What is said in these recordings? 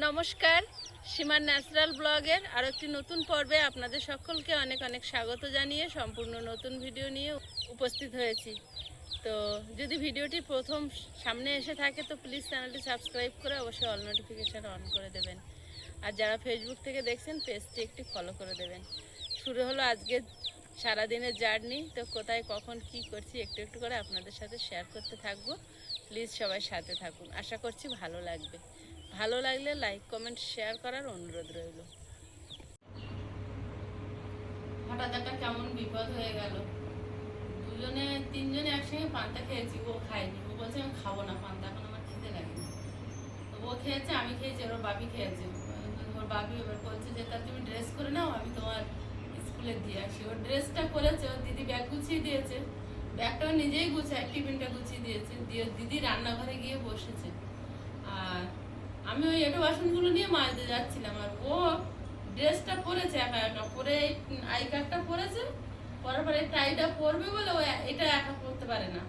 নমস্কার, সীমার ন্যাচারাল ব্লগের আরও একটি নতুন পর্বে আপনাদের সকলকে অনেক অনেক স্বাগত জানিয়ে সম্পূর্ণ নতুন ভিডিও নিয়ে উপস্থিত হয়েছি। তো যদি ভিডিওটি প্রথম সামনে এসে থাকে তো প্লিজ চ্যানেলটি সাবস্ক্রাইব করে অবশ্যই অল নোটিফিকেশান অন করে দেবেন। আর যারা ফেসবুক থেকে দেখছেন পেজটি একটি ফলো করে দেবেন। শুরু হলো আজকে সারাদিনের জার্নি। তো কোথায় কখন কি করছি একটু একটু করে আপনাদের সাথে শেয়ার করতে থাকবো। প্লিজ সবাই সাথে থাকুন, আশা করছি ভালো লাগবে। ভালো লাগলে লাইক কমেন্ট শেয়ার করার অনুরোধ রইল। হঠাৎ একটা কেমন বিপদ হয়ে গেল। তিনজনে একসঙ্গে পান্তা খেয়েছি, ও খায়নি। ও বলছে আমি খাবো না পান্তা, এখন আমার খেতে লাগেনি। তো ও খেয়েছে, আমি খেয়েছি, ওর বাপি খেয়েছে। ওর বাপি এবার বলছে যে তা তুমি ড্রেস করে নাও, আমি তোমার স্কুলে দিয়ে আসি। ওর ড্রেসটা করেছে, ওর দিদি ব্যাগ গুছিয়ে দিয়েছে, ব্যাগটাও নিজেই গুছায়, টিফিনটা গুছিয়ে দিয়েছে, দিয়ে দিদি রান্নাঘরে গিয়ে বসেছে। আর আমি ওই এঁটো বাসনগুলো নিয়ে মাজতে যাচ্ছিলাম। আর ও ড্রেসটা পরেছে, একা একা পরে আই কার্ডটা পরেছে, পরার পরে টাইটা পরবে বলে ও এটা একা পরতে পারে না।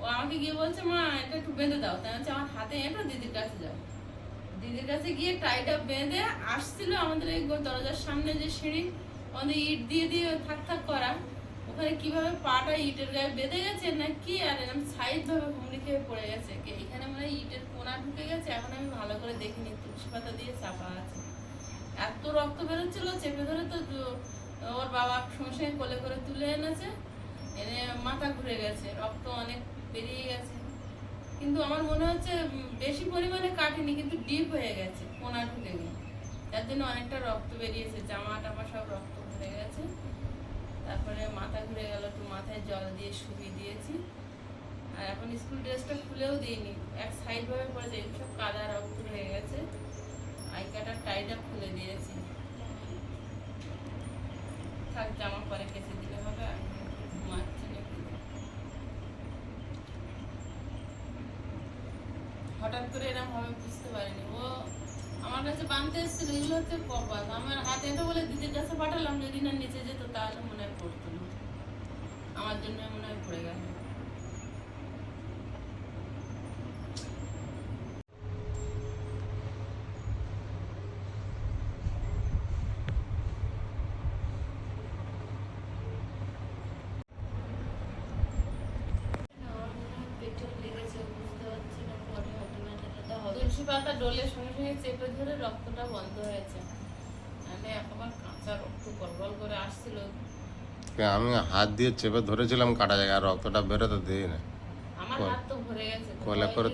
ও আমাকে গিয়ে বলছে মা এটা একটু বেঁধে দাও। তাই হচ্ছে আমার হাতে এঁটো, দিদির কাছে যাও। দিদির কাছে গিয়ে টাইটা বেঁধে আসছিল। আমাদের এই দরজার সামনে যে সিঁড়ি, আমাদের ইট দিয়ে দিয়ে থাক থাক করা, ওখানে কিভাবে পাটা ইটের গায়ে বেঁধে গেছে না কি, আর এরকম সাইড ভাবে হুমড়ি খেয়ে পড়ে গেছে। এখানে মানে ইটের কোনা ঢুকে গেছে। এখন আমি ভালো করে দেখিনি, তুলসী পাতা দিয়ে চাপা আছে। এত রক্ত বেরোচ্ছিল, চেপে ধরে তো ওর বাবা সঙ্গে সঙ্গে কোলে করে তুলে এনেছে, এনে মাথা ঘুরে গেছে, রক্ত অনেক বেরিয়ে গেছে। কিন্তু আমার মনে হচ্ছে বেশি পরিমাণে কাটেনি, কিন্তু ডিপ হয়ে গেছে, কোনা ঢুকে গিয়ে, তার জন্য অনেকটা রক্ত বেরিয়েছে। জামা টামা সব রক্ত ভরে গেছে। তারপরে মাথা ঘুরে গেল, একটু মাথায় জল দিয়ে শুকিয়ে দিয়েছি। আর এখন স্কুল ড্রেসটা খুলেও দিইনি, এক সাইড ভাবে পড়েছে, সব কাদা রক্ত হয়ে গেছে। আই কাটার টাইটা খুলে দিয়েছি, থাক জামা পরে কেচে দিলে হবে। আর ঘুমাচ্ছি নাকি। হঠাৎ করে এরকম হবে বুঝতে পারিনি। ও আমার কাছে বাঁধতে এসেছিল, এগুলো হচ্ছে কপাল। আমার হাতে তো বলে দিদির কাছে পাঠালাম, যদি না নিচে যেত তাহলে মনে হয় পড়তো না, আমার জন্য মনে হয় পড়ে গেল। তুলসী পাতা ডোলের সঙ্গে সঙ্গে চেপে ধরে রক্তটা বন্ধ হয়েছে, মানে একবার কাঁচা রক্ত গলগল করে আসছিল। আমি হাত দিয়ে চেপে ধরেছিলাম কাটা জায়গায়, রক্তটা বেরোতে দিই না। আমার হাত তো ভরে গেছে, কোলে করে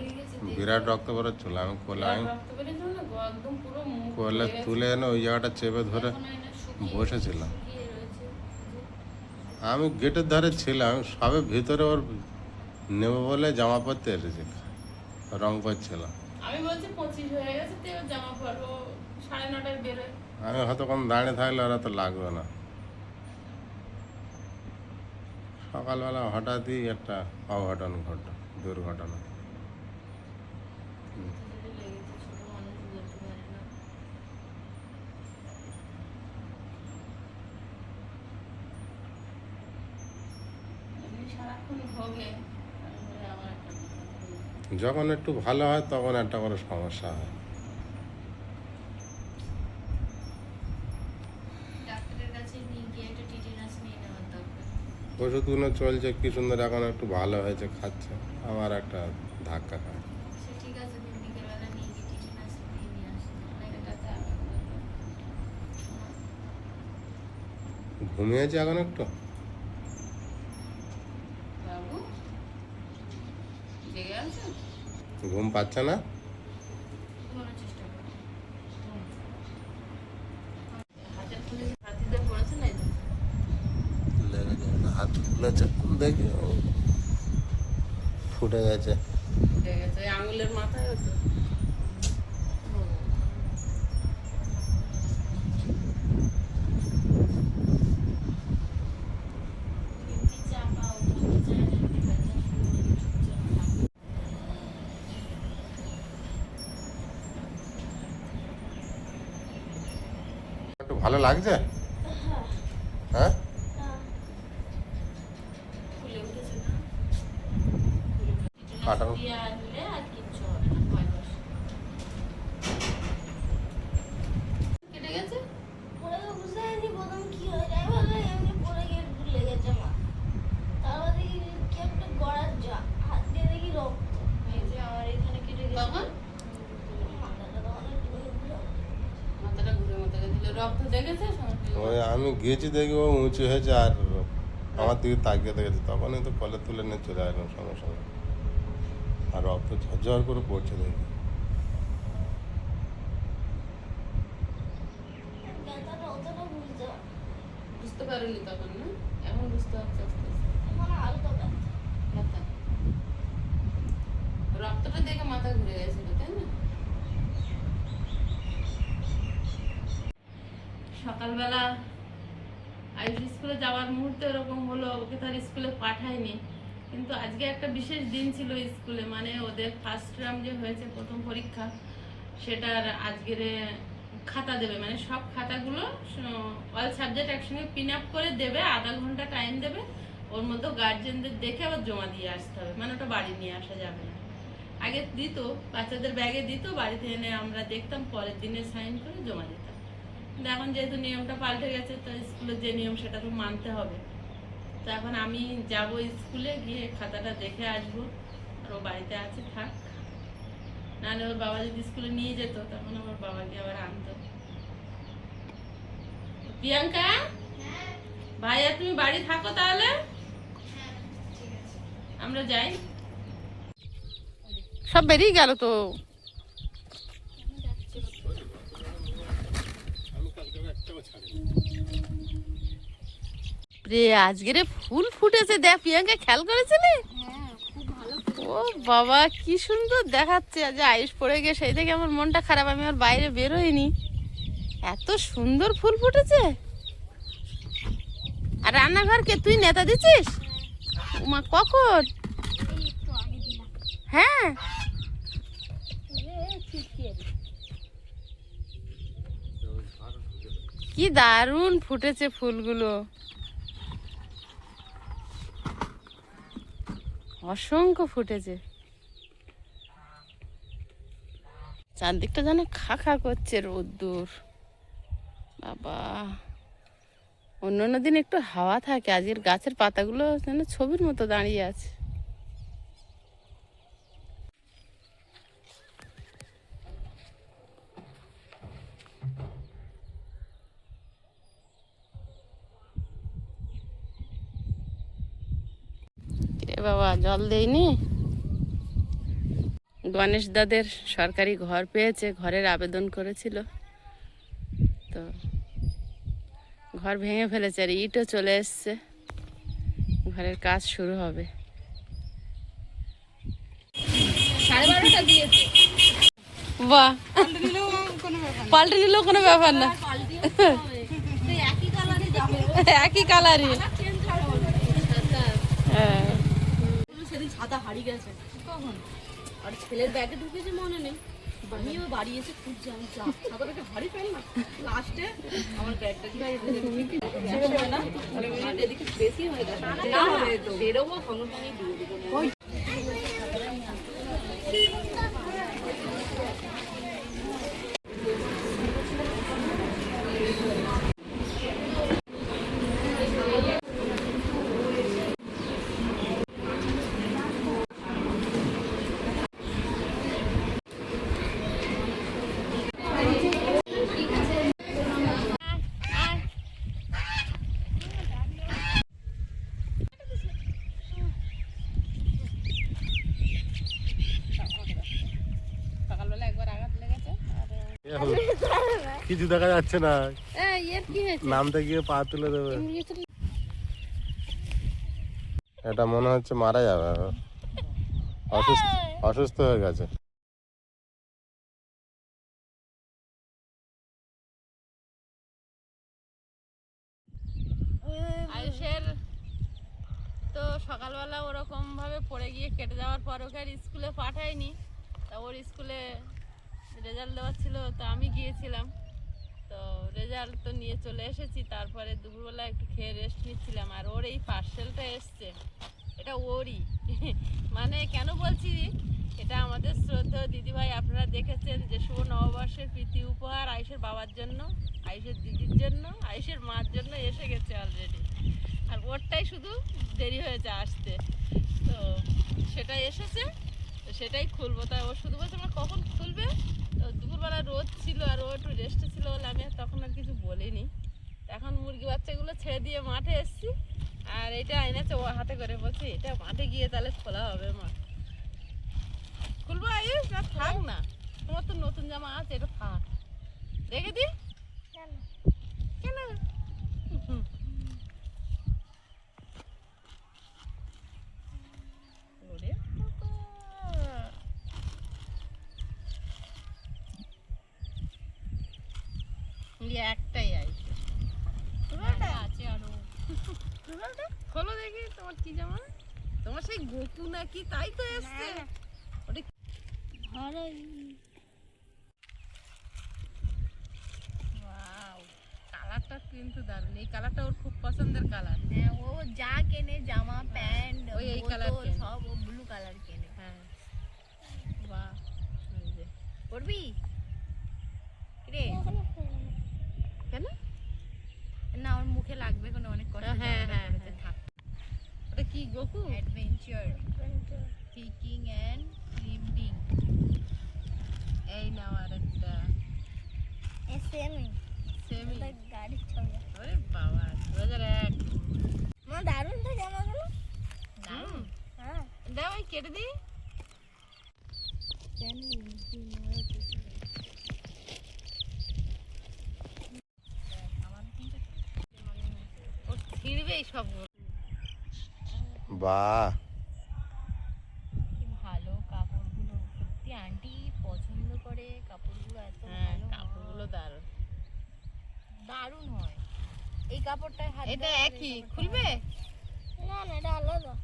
বিরাট রক্ত বেরোচ্ছিল। আমি কোলে তুলে এনে ওই জায়গাটা চেপে ধরে বসেছিলাম। আমি গেটের ধারে ছিলাম, সবে ভিতরে ওর নেব বলে জামা পরতে এসেছি, রং করছিলাম। আমি বলছি 25 হয়ে গেছে, তো জামা পরবো, 9:30টায় বেরোয়। আমি হয়তো কোন দাঁড়িয়ে থাকলে ওরা তো লাগবে না। সকালবেলা হঠাৎই একটা অঘটন ঘটল, দুর্ঘটনা। যখন একটু ভালো হয় তখন একটা করে সমস্যা হয়। ওষুধগুলো চলছে কি সুন্দর, এখন একটু ভালো হয়েছে, খাচ্ছে। আমার একটা ধাক্কা খায়। ঘুমিয়েছে এখন একটু, ঘুম পাচ্ছে না। হাত ফুলেছে দেখি, ফুটে গেছে। আঙুলের মাথায় হতো। একটু ভালো লাগছে? হ্যাঁ, কাটানো দেখেছে ওই আমি গিয়েছি দেখি ও উঁচু হয়েছে আর আমার দিকে তাকিয়ে দেখেছে, তখনই তো কলে তুলে নিয়ে চলে আসলাম সঙ্গে সঙ্গে। আর রক্ত ঝরঝর করে পড়ছে দেখি। ব্যথাটা অতটা বুঝতে বুঝতে পারিনি তখন, না এখন বুঝতে পারছি আস্তে আস্তে। এখন হালকা ব্যথা। ব্যথা, রক্তটা দেখে মাথা ঘুরে গেছিল, তাই না? সকালবেলা আয়ুষ স্কুলে যাওয়ার মুহূর্তে এরকম হলো, ওকে তার স্কুলে পাঠায়নি, কিন্তু আজকে একটা বিশেষ দিন ছিল স্কুলে, মানে ওদের ফার্স্ট টার্ম যে হয়েছে প্রথম পরীক্ষা, সেটার আজকের খাতা দেবে, মানে সব খাতাগুলো অল সাবজেক্ট একসঙ্গে পিন আপ করে দেবে, আধা ঘন্টা টাইম দেবে, ওর মধ্যে গার্জেনদের দেখে আবার জমা দিয়ে আসতে হবে, মানে ওটা বাড়ি নিয়ে আসা যাবে না। আগে দিত, বাচ্চাদের ব্যাগে দিত, বাড়িতে এনে আমরা দেখতাম, পরের দিনে সাইন করে জমা দিতাম। কিন্তু এখন যেহেতু নিয়মটা পাল্টে গেছে, তো স্কুলের যে নিয়ম সেটা তো মানতে হবে। তো এখন আমি যাব স্কুলে, গিয়ে খাতাটা দেখে আসবো, আর ও বাড়িতে আছে থাক, নাহলে ওর বাবা যদি স্কুলে নিয়ে যেত তখন আমার বাবাকে আবার আনতো। প্রিয়াঙ্কা, ভাইয়া তুমি বাড়ি থাকো তাহলে, আমরা যাই। সব বেরিয়ে গেল তো। আজকের ফুল ফুটেছে দেখ, প্রিয়াঙ্কা খেয়াল করেছিলি? ও বাবা কি সুন্দর দেখাচ্ছে। আজ আইস পড়ে গিয়ে সেই থেকে আমার মনটা খারাপ, আমি আর বাইরে বেরোইনি, এত সুন্দর ফুল ফুটেছে। আর রান্নাঘরকে তুই নেতা দিচ্ছিস? মা কখন? হ্যাঁ, কি দারুণ ফুটেছে ফুলগুলো, অসংখ্য ফুটেছে। চারদিকটা যেন খা খা করছে রোদ্দুর, বাবা। অন্য দিন একটু হাওয়া থাকে, আজকের গাছের পাতাগুলো যেন ছবির মতো দাঁড়িয়ে আছে। বাবা জল দেয়নি। গণেশ দাদের সরকারি ঘর পেয়েছে, ঘরের আবেদন করেছিল, তো ঘর ভেঙে ফেলেছে, আর ইটও চলে এসছে, ঘরের কাজ শুরু হবে। 12:30 দিয়েছে। বাহ, পাল্টে নিলেও কোনো ব্যাপার না, একই কালারই। হ্যাঁ, সেদিন ছাতা হারিয়ে গেছে কখন, আর ছেলের ব্যাগে ঢুকেছে মনে নেই, আমিও বাড়ি এসে খুঁজছি, আমি ছাতাটাকে হারি পাই না, লাস্টে আমার ব্যাগটা এদিকে বেশি হয়ে গেছে, বেরোবো সঙ্গে সঙ্গে দিয়ে দেবো। কিছু দেখা যাচ্ছে না, নামতে গিয়ে পা তুলে দেবে, এটা মনে হচ্ছে মারা যাবে, অসুস্থ হয়ে গেছে। আয়ুষের তো সকালবেলা ওরকম ভাবে পড়ে গিয়ে কেটে যাওয়ার পর ওকে আর স্কুলে পাঠায়নি, তা ওর স্কুলে রেজাল্ট দেওয়ার ছিল, তো আমি গিয়েছিলাম, তো রেজাল্ট তো নিয়ে চলে এসেছি। তারপরে দুপুরবেলা একটু খেয়ে রেস্ট নিচ্ছিলাম, আর ওর এই পার্সেলটা এসছে, এটা ওরই মানে কেন বলছি, এটা আমাদের শ্রদ্ধেয় দিদিভাই, আপনারা দেখেছেন যে শুভ নববর্ষের প্রীতি উপহার আয়ুষের বাবার জন্য, আয়ুষের দিদির জন্য, আয়ুষের মার জন্য এসে গেছে অলরেডি, আর ওরটাই শুধু দেরি হয়েছে আসতে, তো সেটাই এসেছে, তো সেটাই খুলবো। তাই ও শুধু বলছে আমরা কখন খুলবে, তো দুপুরবেলা রোদ ছিল আর ও একটু রেস্টে ছিল বলে আমি আর তখন আর কিছু বলিনি। এখন মুরগি বাচ্চাগুলো ছেড়ে দিয়ে মাঠে এসছি, আর এটা এনেছে ও হাতে করে, বলছে এটা মাঠে গিয়ে তাহলে খোলা হবে মা। খুলবো আয়ুষ না থাক না, তোমার তো নতুন জামা আছে, এটা থাক, রেখে দি। কেন? ওরে বাবা। এই একটাই আছে, আছে আরো। খোলো দেখি তোমার কি জামা, তোমার সেই গোকু নাকি তাই তো এসছে। ওটা ওয়াও, কালারটা কিন্তু দারুণ, এই কালারটা ওর খুব পছন্দের কালার। হ্যাঁ, ও যা কেনে জামা প্যান্ট ওই এই কালার বোতল কেনে। সব ও ব্লু কালার কেনে। হ্যাঁ বাহ, এই যে। পড়বি রে? কেন? না, ওর মুখে লাগবে কোনো, অনেক কষ্ট। হ্যাঁ হ্যাঁ হ্যাঁ, থাক। ওটা কি Goku? Adventure kicking and living. এই নাও আরেকটা সেমই সেমি। গাড়ির ছবি। ওরে বাবা, 2001। মা দারুণ তো জামাগুলো। দারুণ। হ্যাঁ, দাও আমি কেটে দিই। ও ছিঁড়বেই সব। বাহ, কি ভালো কাপড়গুলো, সত্যি আন্টি পছন্দ করে কাপড়গুলো, এত হ্যাঁ ভালো কাপড়গুলো দারুণ। দারুণ হয়। এই কাপড়টায় হাত এটা দেওয়া, একই খুলবে? না না, এটা আলাদা।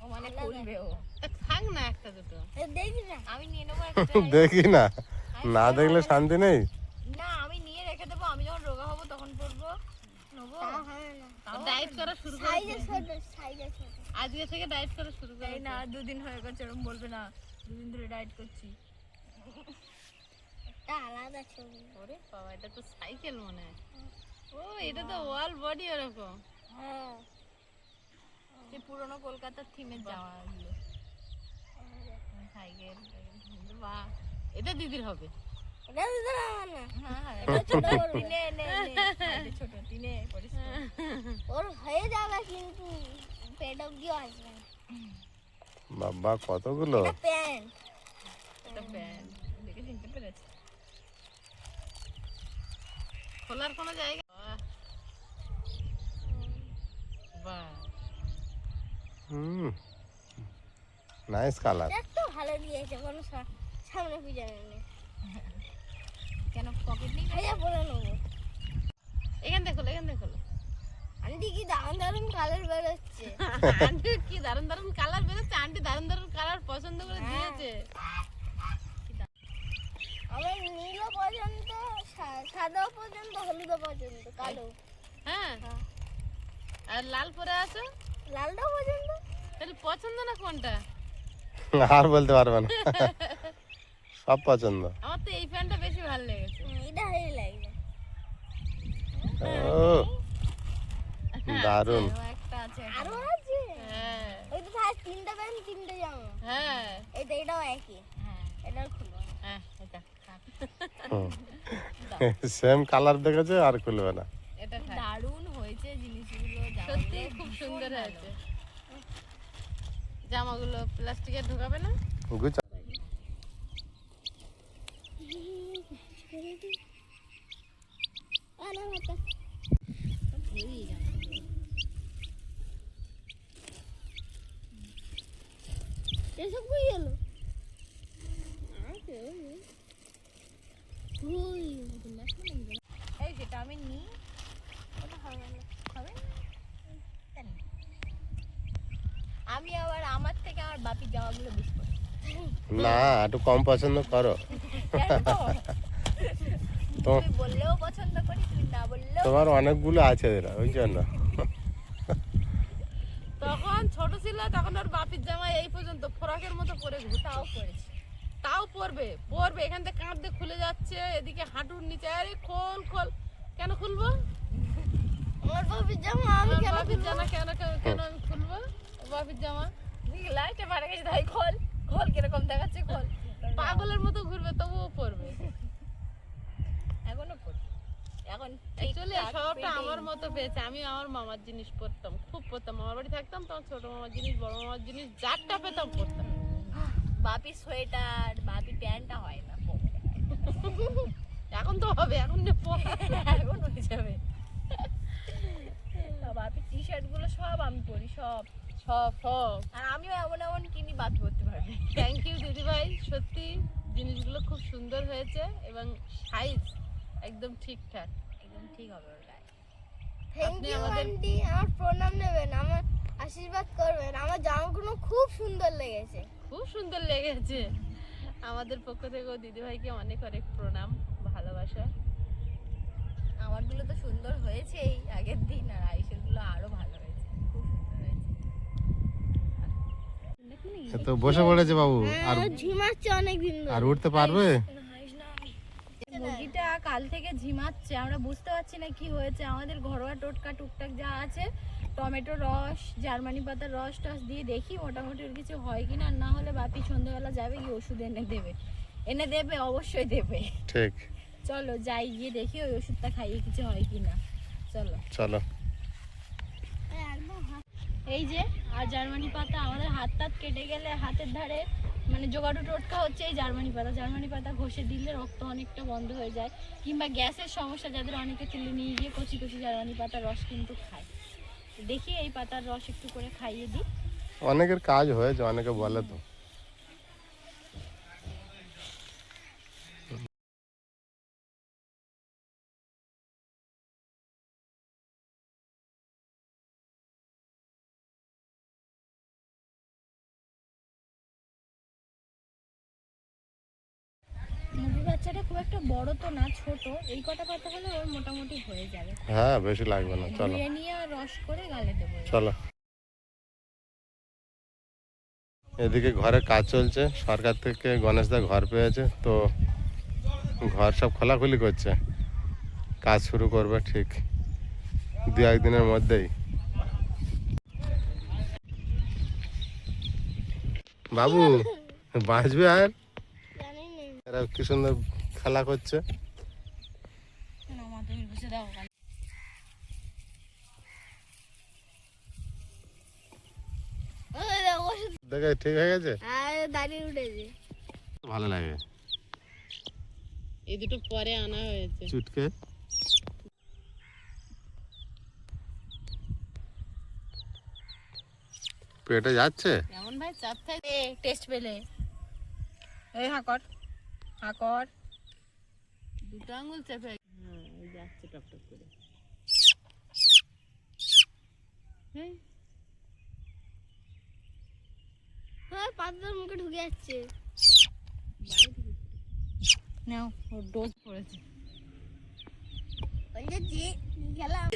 ও মানে খুলবে ও। তা থাক না একটা দুটো। দেখি না, আমি নিয়ে নেবো একটা। দেখি না, না দেখলে শান্তি নেই। না, আমি নিয়ে রেখে দেবো, আমি যখন রোগা হবো তখন পরবো, নেবো। ডায়েট করা শুরু করে আজকে থেকে ডায়েট করা শুরু করে। এই না, 2 দিন হয়ে গেছে, এরকম বলবে না। 2 দিন ধরে ডায়েট করছি। এটা আলাদা ছবি। ওরে বাবা, এটা তো সাইকেল মনে হয়। ও এটা তো ওয়াল বডি এরকম। হ্যাঁ, এই পুরনো কলকাতার থিমের জামা এগুলো। সাইকেল। বাহ, এটা দিদির হবে। এটা দিতে না না। হ্যাঁ, এটা ছোট করবি। নে নে নে, এটা ছোট তিনে পরিস। ওর হয়ে যাবে কিন্তু পেট অবধি আসবে। বাবা কতগুলো। এটা প্যান্ট। এটা প্যান্ট দেখে চিনতে পেরেছি। খোলার কোনো জায়গা? বাহ, হুম, নাইস কালার। একটু ভালো দিয়েছে, কোনো সামনে পিছনে নেই। কেন পকেট নেই? ভাইয়া বলে নেবো। এখান থেকে খোলো, এখান থেকে খোলো। আন্টি কি দারুণ দারুণ কালার বেরোচ্ছে। আন্টি কি দারুণ দারুণ কালার বেরোচ্ছে, আন্টি দারুণ দারুণ কালার পছন্দ করে দিয়েছে। আমার নীলও পর্যন্ত, সাদাও পর্যন্ত, হলুদও পর্যন্ত, কালো। হ্যাঁ, আর লাল পরে আছে, লালটাও পর্যন্ত। তাহলে পছন্দ না কোনটা? আর বলতে পারবে না, সব পছন্দ। আমার তো এই প্যান্টটা বেশি ভালো লেগেছে। এটা ভালো লাগবে। ও দারুণ। আরো একটা আছে। আরো আছে? হ্যাঁ ওই তো তাহলে 3টা প্যান্ট 3টে জামা। হ্যাঁ এটাও একই। হ্যাঁ, এটাও খুলবো। হ্যাঁ, এটা থাক। সেম কালার দেখেছে আর খুলবে না। এটা থাক। দারুণ হয়েছে জিনিসগুলো, সত্যি খুব সুন্দর হয়েছে। জামাগুলো প্লাস্টিকে ঢোকাবে না? গুছা এসব কই গেলো? এই যেটা আমি নিই, ওটা হবে না। হবে না? জানি না। আমি আবার আমার থেকে আমার বাপির জামাগুলো বেশি পছন্দ। না, একটু কম পছন্দ করো। কেন? তো তুই বললেও পছন্দ করি, তুই না বললেও। তোমার অনেকগুলো আছে এরা, ওই জন্য। তখন ছোট ছিল, তখন ওর বাপির জামা এই পর্যন্ত ফ্রকের মতো পরে তাও করেছি। তাও পরবে পরবে, এখান থেকে কাঁধ দিয়ে খুলে যাচ্ছে, এদিকে হাঁটুর নিচে। আরে খোল খোল। কেন খুলবো? আমার বাপির জামা আমি আমার কেন বাপির জামা কেন কেন আমি খুলবো? ও বাপির জামা লাইটে মারা গেছে, তাই খোল খোল, কিরকম দেখাচ্ছে খোল। পাগলের মতো ঘুরবে তবুও পরবে। এখনো পড়ি এখন অ্যাকচুয়ালি স্বভাবটা আমার মতো পেয়েছে। আমি আমার মামার জিনিস পরতাম, খুব পরতাম। মামার বাড়ি থাকতাম তখন ছোট মামার জিনিস, বড় মামার জিনিস যারটা পেতাম পরতাম। বাপি সোয়েটার, বাপি প্যান্টটা হয় না, এখন তো হবে, এখন এখন হয়ে যাবে। বাপি টি শার্ট গুলো সব আমি পরি, সব সব সব। আর আমিও এমন এমন কিনি বাপি পরতে পারবে। থ্যাংক ইউ দিদিভাই, সত্যি জিনিসগুলো খুব সুন্দর হয়েছে এবং সাইজ একদম ঠিকঠাক, একদম ঠিক হবে ওর গায়ে। থ্যাংক আপনি ইউ আমাদের- আন্টি, আমার প্রণাম নেবেন, আমার আশীর্বাদ করবেন। আমার জামাগুলো খুব সুন্দর লেগেছে। খুব সুন্দর লেগেছে। আমাদের পক্ষ থেকেও দিদিভাইকে অনেক অনেক প্রণাম, ভালোবাসা। আমারগুলো তো সুন্দর হয়েছেই আগের দিন, আর আয়ুষের গুলো আরো ভালো হয়েছে, খুব সুন্দর হয়েছে। এ তো বসে পড়েছে বাবু। আর ঝিমাচ্ছে অনেকদিন আর ধরে। উঠতে পারবে? মুরগিটা কাল থেকে ঝিমাচ্ছে, আমরা বুঝতে পারছি না কি হয়েছে। আমাদের ঘরোয়া টোটকা টুকটাক যা আছে, টমেটো রস, জার্মানি পাতার রস টস দিয়ে দেখি মোটামুটি ওর কিছু হয় কিনা। আর না হলে বাপি সন্ধ্যাবেলা যাবে, গিয়ে ওষুধ এনে দেবে, অবশ্যই দেবে। ঠিক, চলো যাই, গিয়ে দেখি ওই ওষুধটা খাইয়ে কিছু হয় কিনা। চলো চলো। এই যে, আর জার্মানি পাতা, আমাদের হাত টাত কেটে গেলে হাতের ধারে মানে জোগাড়ু টোটকা হচ্ছে এই জার্মানি পাতা। জার্মানি পাতা ঘষে দিলে রক্ত অনেকটা বন্ধ হয়ে যায়, কিংবা গ্যাসের সমস্যা যাদের, অনেকে তুলে নিয়ে গিয়ে কচি কচি জার্মানি পাতার রস কিন্তু খায়। দেখি এই পাতার রস একটু করে খাইয়ে দিই। অনেকের কাজ হয়েছে, অনেকে বলে তো। মুরগির বাচ্চাটা খুব একটা বড় তো না, ছোট। এই কটা পাতা হলে ওর মোটামুটি হয়ে যাবে। হ্যাঁ, বেশি লাগবে না। চলো ধুয়ে নিয়ে আর রস করে গালে দেবো। চলো। এদিকে ঘরে কাজ চলছে, সরকার থেকে গণেশদা ঘর পেয়েছে, তো ঘর সব খোলাখুলি করছে। কাজ শুরু করবে ঠিক দু একদিনের মধ্যেই। বাবু বাঁচবে আর? জানি না। এরা কি সুন্দর খেলা করছে। তুমি বুঝে দাও। ওই দেখো, ওষুধ দেখে ঠিক হয়ে গেছে, আর দাঁড়িয়ে উঠেছে। ভালো লাগে। এই দুটো পরে আনা হয়েছে। চুটকে পেটে যাচ্ছে। এমন ভাই চাপ থাকে। টেস্ট পেলে এই হাকর হাকর দুটো আঙুল চেপে, হ্যাঁ এই যাচ্ছে টপ টপ করে। এই, হ্যাঁ, পাতার মুখে ঢুকে যাচ্ছে। নাও, ওর ডোজ পড়েছে। ওই যে খেলাম।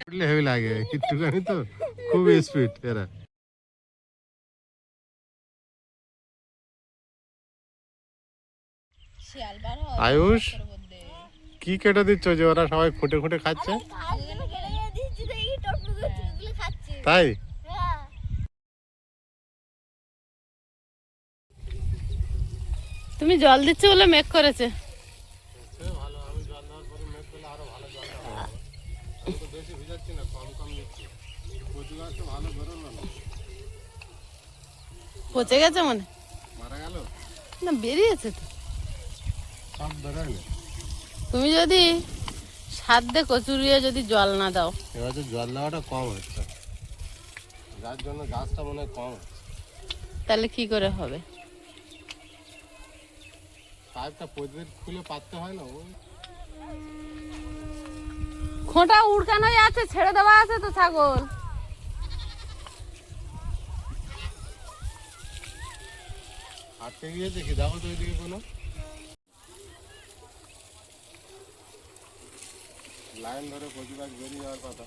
উঠলে হেভি লাগে, একটুখানি তো খুব স্পিড এরা। শিয়াল বার আয়ুষ, কি কেটে দিচ্ছ যে ওরা সবাই খুঁটে খুঁটে খাচ্ছে? কাজগুলো কেটে কেটে দিচ্ছি, দেখি টপটুকে চুলগুলো খাচ্ছে। তাই হ্যাঁ। তুমি জল দিচ্ছ বলে মেঘ করেছে। পচে গেছে মানে? মারা গেল না, বেরিয়েছে তো। সব বেরোয়। তুমি যদি সাধ্যে কচুরিয়ে যদি জল না দাও, এবার তো জল দেওয়াটা কম হচ্ছে, যার জন্য গাছটা মনে হয় কম হচ্ছে। তাহলে কি করে হবে? পাইপটা প্রতিদিন খুলে পাততে হয় না? খোঁটা উড়কানো আছে, ছেড়ে দেওয়া আছে তো ছাগল। আটকে গিয়েছে কি? দেখো তো ওইদিকে কোনো লাইন ধরে কচু গাছ বেরিয়ে যাওয়ার কথা।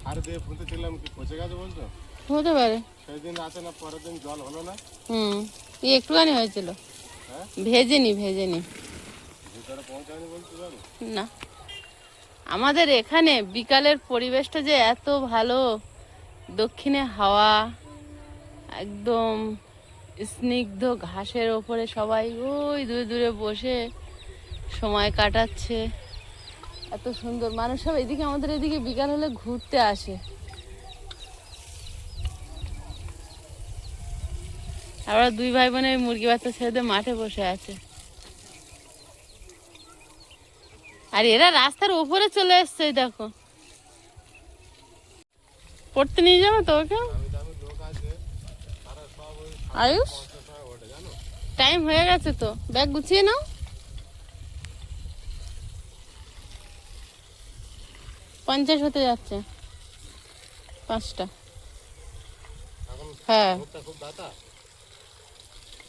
আর দিয়ে ফুটেছিলাম, কি পচে গেছে বলছো? হতে পারে। সেই দিন আছে না, পরের দিন জল হলো না। এই একটুখানি হয়েছিল, হ্যাঁ, ভেজেনি ভিতরে পৌঁছায়নি বলছো জল? না। আমাদের এখানে বিকালের পরিবেশটা যে এত ভালো, দক্ষিণে হাওয়া, একদম স্নিগ্ধ ঘাসের ওপরে সবাই ওই দূরে দূরে বসে সময় কাটাচ্ছে। এত সুন্দর, মানুষ সব এদিকে, আমাদের এদিকে বিকাল হলে ঘুরতে আসে। আমরা দুই ভাই বোনে মুরগি বাচ্চা ছেড়ে দিয়ে মাঠে বসে আছে। আর এরা রাস্তার উপরে চলে এসছে, দেখো। পড়তে নিয়ে যাবে তো ওকে? আয়ুষ, টাইম হয়ে গেছে তো, ব্যাগ গুছিয়ে নাও। 50 হতে যাচ্ছে, 5টা। হ্যাঁ,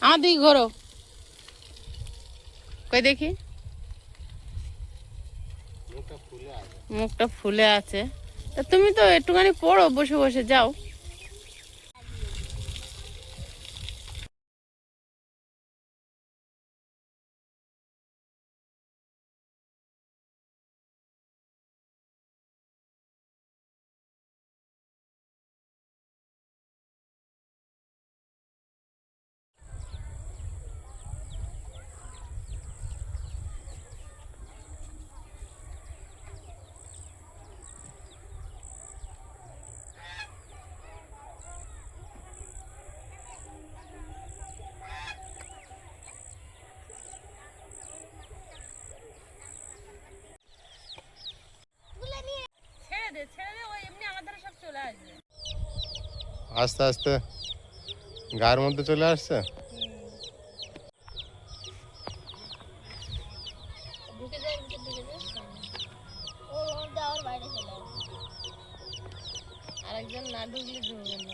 আমার দিকে ঘোরো, কই দেখি। মুখটা ফুলে আছে। তা তুমি তো একটুখানি পড়ো, বসে বসে যাও। ছেড়ে দে, ছেড়ে দে, ওই এমনি আমাদের সব চলে আসবে। আস্তে আস্তে গায়ের মধ্যে চলে আসছে। ঢুকে যায়, ঢুকে যায়। ওর মধ্যে আবার বাইরে চলে আসবে। আরেকজন না ঢুকলে ঢুকবেন না।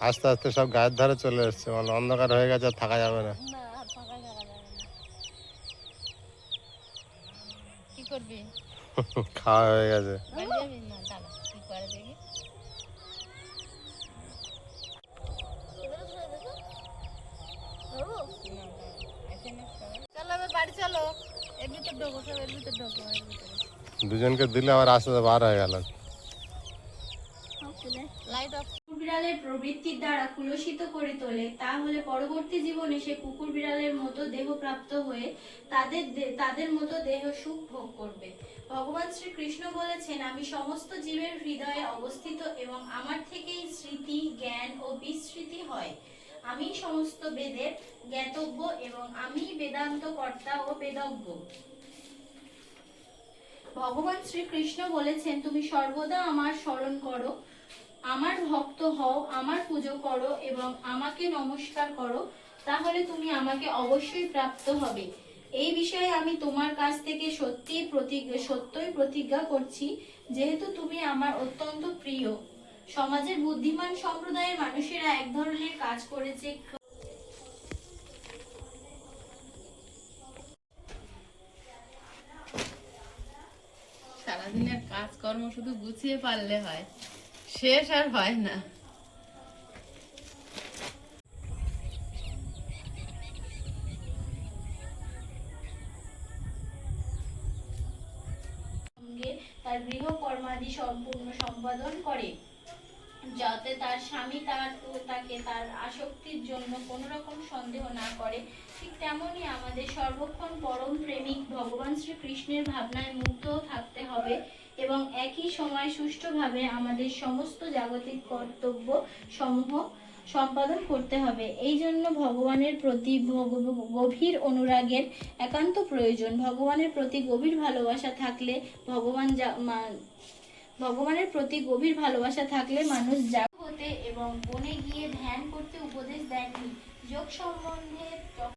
আস্তে আস্তে সব গায়ের ধারে চলে এসছে, মানে অন্ধকার হয়ে গেছে, আর থাকা যাবে না। না, আর ফাঁকা জায়গা যাবে না। কি করবি? খাওয়া হয়ে গেছে। বাড়ি যাবি না? দাঁড়া, কি করে দেখি। এবারে ধরে দেখো। ধরবো? চলো এবার বাড়ি চলো। এর ভিতর ঢোকো, সব এর ভিতর ঢোকো, এর ভিতরে। দুজনকে দিলে আবার আস্তে আস্তে বার হয়ে গেল। Light off. কুকুর বিড়ালের প্রবৃত্তির দ্বারা কুলসিত করে তোলে, তাহলে পরবর্তী জীবনে সে কুকুর বিড়ালের মতো দেহপ্রাপ্ত হয়ে তাদের মতো দেহ সুখ ভোগ করবে। ভগবান শ্রীকৃষ্ণ বলেছেন, আমি সমস্ত জীবের হৃদয়ে অবস্থিত এবং আমার থেকেই স্মৃতি, জ্ঞান ও বিস্মৃতি হয়। আমি সমস্ত বেদের জ্ঞাতব্য এবং আমি বেদান্ত কর্তা ও বেদজ্ঞ। ভগবান শ্রীকৃষ্ণ বলেছেন, তুমি সর্বদা আমার স্মরণ করো, আমার ভক্ত হও, আমার পুজো করো এবং আমাকে নমস্কার করো, তাহলে তুমি আমাকে অবশ্যই প্রাপ্ত হবে। এই বিষয়ে আমি তোমার কাছ থেকে সত্যই প্রতিজ্ঞা করছি, যেহেতু তুমি আমার অত্যন্ত প্রিয়। সমাজের বুদ্ধিমান সম্প্রদায়ের মানুষেরা এক ধরনের কাজ করেছে। সারাদিনের কাজকর্ম শুধু গুছিয়ে পারলে হয়, শেষ আর হয় না। সঙ্গে তার গৃহকর্মাদি সম্পূর্ণ সম্পাদন করে, যাতে তার স্বামী তাকে তার আসক্তির জন্য কোনো রকম সন্দেহ না করে। ঠিক তেমনি আমাদের সর্বক্ষণ পরম প্রেমিক ভগবান শ্রীকৃষ্ণের ভাবনায় মুগ্ধ থাকতে হবে এবং একই সময় সুষ্ঠুভাবে আমাদের সমস্ত জাগতিক কর্তব্য সমূহ সম্পাদন করতে হবে। এই জন্য ভগবানের প্রতি গভীর অনুরাগের একান্ত প্রয়োজন। ভগবানের প্রতি গভীর ভালোবাসা থাকলে ভগবানের প্রতি গভীর ভালোবাসা থাকলে মানুষ হতে এবং বনে গিয়ে ধ্যান করতে উপদেশ দেননি। যোগ সম্বন্ধে